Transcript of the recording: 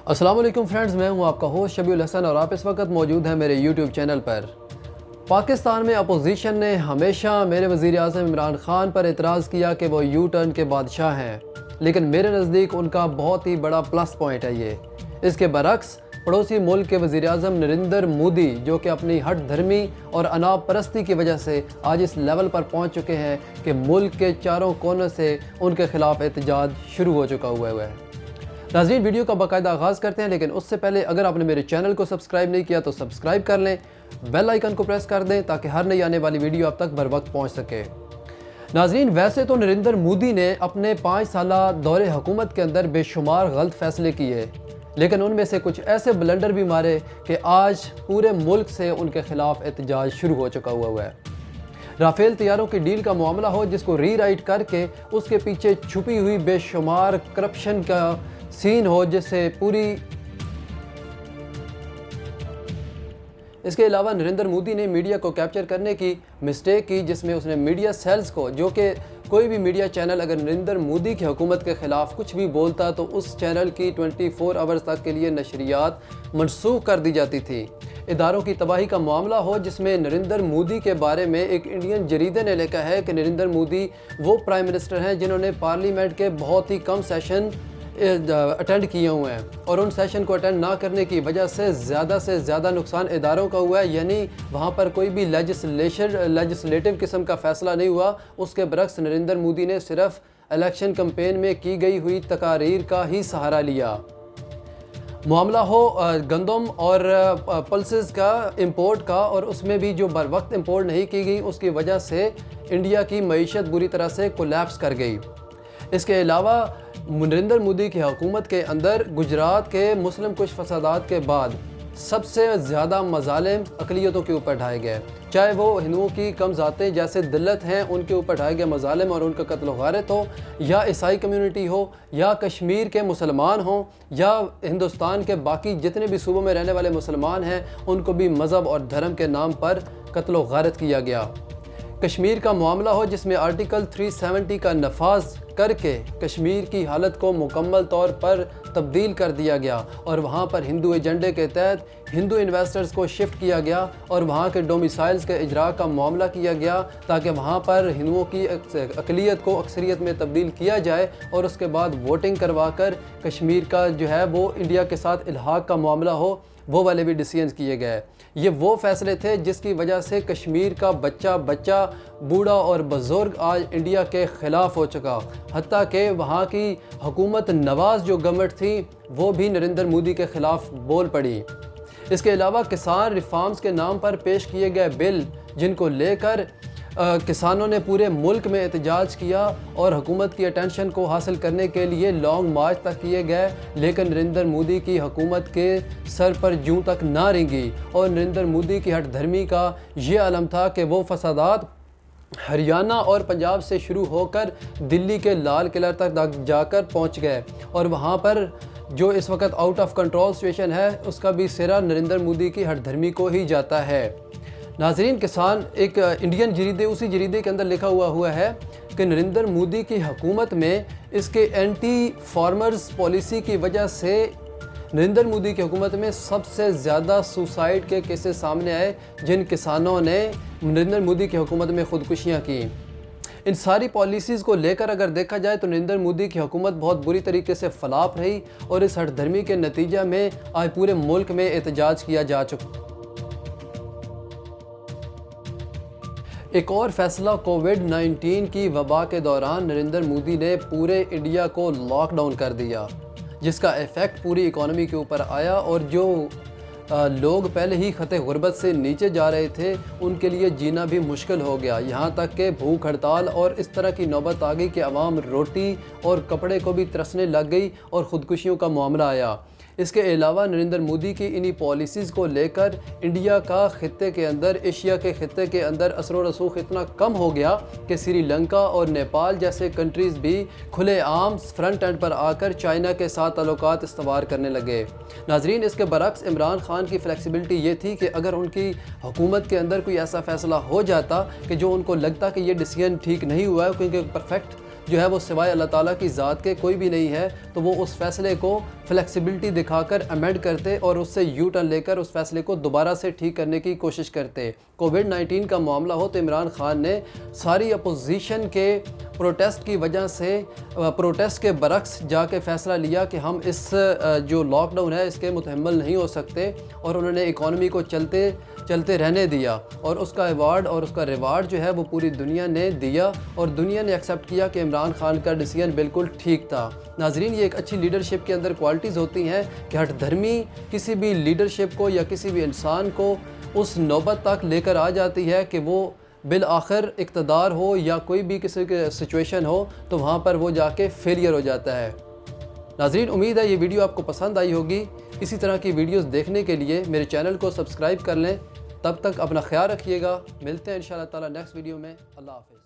अस्सलाम वालेकुम फ्रेंड्स, मैं हूं आपका होस्ट शबीउल हसन और आप इस वक्त मौजूद हैं मेरे यूट्यूब चैनल पर। पाकिस्तान में अपोजिशन ने हमेशा मेरे वज़ीर आज़म इमरान ख़ान पर एतराज़ किया कि वो यू टर्न के बादशाह हैं, लेकिन मेरे नज़दीक उनका बहुत ही बड़ा प्लस पॉइंट है ये। इसके बरक्स पड़ोसी मुल्क के वज़ीर आज़म नरेंद्र मोदी, जो कि अपनी हट धर्मी और अनाप परस्ती की वजह से आज इस लेवल पर पहुँच चुके हैं कि मुल्क के चारों कोनों से उनके ख़िलाफ़ एहतजाज शुरू हो चुका हुआ है। नाज़रीन, वीडियो का बाकायदा आगाज़ करते हैं, लेकिन उससे पहले अगर आपने मेरे चैनल को सब्सक्राइब नहीं किया तो सब्सक्राइब कर लें, बेल आइकन को प्रेस कर दें ताकि हर नई आने वाली वीडियो आप तक बर वक्त पहुँच सके। नाज़रीन, वैसे तो नरेंद्र मोदी ने अपने 5 साला दौरे हुकूमत के अंदर बेशुमार गलत फ़ैसले किए, लेकिन उनमें से कुछ ऐसे ब्लंडर भी मारे कि आज पूरे मुल्क से उनके ख़िलाफ़ एहतजाज शुरू हो चुका हुआ है। राफेल तैयारों की डील का मामला हो, जिसको रीराइट करके उसके पीछे छुपी हुई बेशुमार करप्शन का सीन हो, जिससे पूरी। इसके अलावा नरेंद्र मोदी ने मीडिया को कैप्चर करने की मिस्टेक की, जिसमें उसने मीडिया सेल्स को, जो कि कोई भी मीडिया चैनल अगर नरेंद्र मोदी की हुकूमत के ख़िलाफ़ कुछ भी बोलता तो उस चैनल की 24 आवर्स तक के लिए नशरियात मनसूख कर दी जाती थी। इदारों की तबाही का मामला हो, जिसमें नरेंद्र मोदी के बारे में एक इंडियन जरीदे ने लिखा है कि नरेंद्र मोदी वो प्राइम मिनिस्टर हैं जिन्होंने पार्लियामेंट के बहुत ही कम सेशन अटेंड किए हुए हैं, और उन सेशन को अटेंड ना करने की वजह से ज़्यादा नुकसान इदारों का हुआ है। यानी वहाँ पर कोई भी लेजिस्लेटिव किस्म का फ़ैसला नहीं हुआ। उसके बरक्स नरेंद्र मोदी ने सिर्फ इलेक्शन कैंपेन में की गई हुई तकारीर का ही सहारा लिया। मामला हो गंदम और पल्सेस का इंपोर्ट का, और उसमें भी जो बर वक्त इंपोर्ट नहीं की गई, उसकी वजह से इंडिया की मईशत बुरी तरह से कोलैप्स कर गई। इसके अलावा नरेंद्र मोदी की हुकूमत के अंदर गुजरात के मुस्लिम कुछ फसादात के बाद सबसे ज़्यादा मज़ालिम अक़लियतों के ऊपर ढाए गए, चाहे वो हिंदुओं की कम ज़ातें जैसे दलित हैं उनके ऊपर ढाए गए मज़ालिम और उनका कत्ल गारत हो, या ईसाई कम्युनिटी हो, या कश्मीर के मुसलमान हों, या हिंदुस्तान के बाकी जितने भी सूबों में रहने वाले मुसलमान हैं उनको भी मज़हब और धर्म के नाम पर कत्ल गारत किया गया। कश्मीर का मामला हो, जिसमें आर्टिकल 370 का नफाज करके कश्मीर की हालत को मुकम्मल तौर पर तब्दील कर दिया गया, और वहाँ पर हिंदू एजेंडे के तहत हिंदू इन्वेस्टर्स को शिफ्ट किया गया और वहाँ के डोमिसाइल्स के इजरा का मामला किया गया, ताकि वहाँ पर हिंदुओं की अक़लियत को अक्सरियत में तब्दील किया जाए, और उसके बाद वोटिंग करवा कर कश्मीर का जो है वो इंडिया के साथ इल्हाक का मामला हो, वो वाले भी डिसीजंस किए गए। ये वो फ़ैसले थे जिसकी वजह से कश्मीर का बच्चा बूढ़ा और बुज़ुर्ग आज इंडिया के ख़िलाफ़ हो चुका। हत्ता कि वहाँ की हुकूमत नवाज़ जो गवर्नमेंट थी वो भी नरेंद्र मोदी के ख़िलाफ़ बोल पड़ी। इसके अलावा किसान रिफॉर्म्स के नाम पर पेश किए गए बिल, जिनको लेकर किसानों ने पूरे मुल्क में एहतजाज किया और हुकूमत की अटेंशन को हासिल करने के लिए लॉन्ग मार्च तक किए गए, लेकिन नरेंद्र मोदी की हुकूमत के सर पर जूं तक ना रेंगी, और नरेंद्र मोदी की हट धर्मी का ये आलम था कि वो फसादात हरियाणा और पंजाब से शुरू होकर दिल्ली के लाल किला तक जाकर पहुंच गए, और वहां पर जो इस वक्त आउट ऑफ कंट्रोल सिचुएशन है उसका भी सिरा नरेंद्र मोदी की हट धर्मी को ही जाता है। नाजरीन, किसान एक इंडियन जरीदे, उसी जरीदे के अंदर लिखा हुआ है कि नरेंद्र मोदी की हुकूमत में इसके एंटी फार्मर्स पॉलिसी की वजह से नरेंद्र मोदी की हुकूमत में सबसे ज़्यादा सुसाइड के केसेस सामने आए, जिन किसानों ने नरेंद्र मोदी की हुकूमत में ख़ुदकुशियाँ की। इन सारी पॉलिसीज़ को लेकर अगर देखा जाए तो नरेंद्र मोदी की हुकूमत बहुत बुरी तरीके से फलाप रही, और इस हट धर्मी के नतीजा में आज पूरे मुल्क में एहतजाज किया जा चुका। एक और फैसला, कोविड-19 की वबा के दौरान नरेंद्र मोदी ने पूरे इंडिया को लॉकडाउन कर दिया, जिसका इफ़ेक्ट पूरी इकॉनमी के ऊपर आया, और जो लोग पहले ही खते गुर्बत से नीचे जा रहे थे उनके लिए जीना भी मुश्किल हो गया। यहाँ तक कि भूख हड़ताल और इस तरह की नौबत आ गई कि आवाम रोटी और कपड़े को भी तरसने लग गई और ख़ुदकुशियों का मामला आया। इसके अलावा नरेंद्र मोदी की इन्हीं पॉलिसीज़ को लेकर इंडिया का ख़ित्ते के अंदर, एशिया के ख़ित्ते के अंदर असर व रसूख इतना कम हो गया कि श्रीलंका और नेपाल जैसे कंट्रीज़ भी खुलेआम फ्रंट एंड पर आकर चाइना के साथ ताल्लुकात इस्तवार करने लगे। नाजरीन, इसके बरक्स इमरान ख़ान की फ़्लेक्सिबिलिटी ये थी कि अगर उनकी हुकूमत के अंदर कोई ऐसा फ़ैसला हो जाता कि जो उनको लगता कि ये डिसीजन ठीक नहीं हुआ है क्योंकि परफेक्ट जो है वो सिवाय अल्लाह ताला की ज़ात के कोई भी नहीं है, तो वो उस फ़ैसले को फ्लेक्सिबिलिटी दिखाकर अमेंड करते और उससे यू टर्न लेकर उस फैसले को दोबारा से ठीक करने की कोशिश करते। कोविड-19 का मामला हो तो इमरान खान ने सारी अपोजिशन के प्रोटेस्ट की वजह से प्रोटेस्ट के बरक्स जाके फ़ैसला लिया कि हम इस जो लॉकडाउन है इसके मुतहम्मल नहीं हो सकते, और उन्होंने इकॉनमी को चलते रहने दिया, और उसका अवार्ड और उसका रिवार्ड जो है वो पूरी दुनिया ने दिया, और दुनिया ने एक्सेप्ट किया कि इमरान खान का डिसीजन बिल्कुल ठीक था। नाजरीन, ये एक अच्छी लीडरशिप के अंदर क्वालिटीज़ होती हैं कि हट धर्मी किसी भी लीडरशिप को या किसी भी इंसान को उस नौबत तक लेकर आ जाती है कि वो बिल आखिर इक़्तिदार हो या कोई भी किसी के सिचुएशन हो तो वहाँ पर वो जाके फेलियर हो जाता है। नाजरीन, उम्मीद है ये वीडियो आपको पसंद आई होगी। इसी तरह की वीडियोस देखने के लिए मेरे चैनल को सब्सक्राइब कर लें। तब तक अपना ख्याल रखिएगा। मिलते हैं इंशाअल्लाह ताला नेक्स्ट वीडियो में। अल्लाह हाफ़िज़।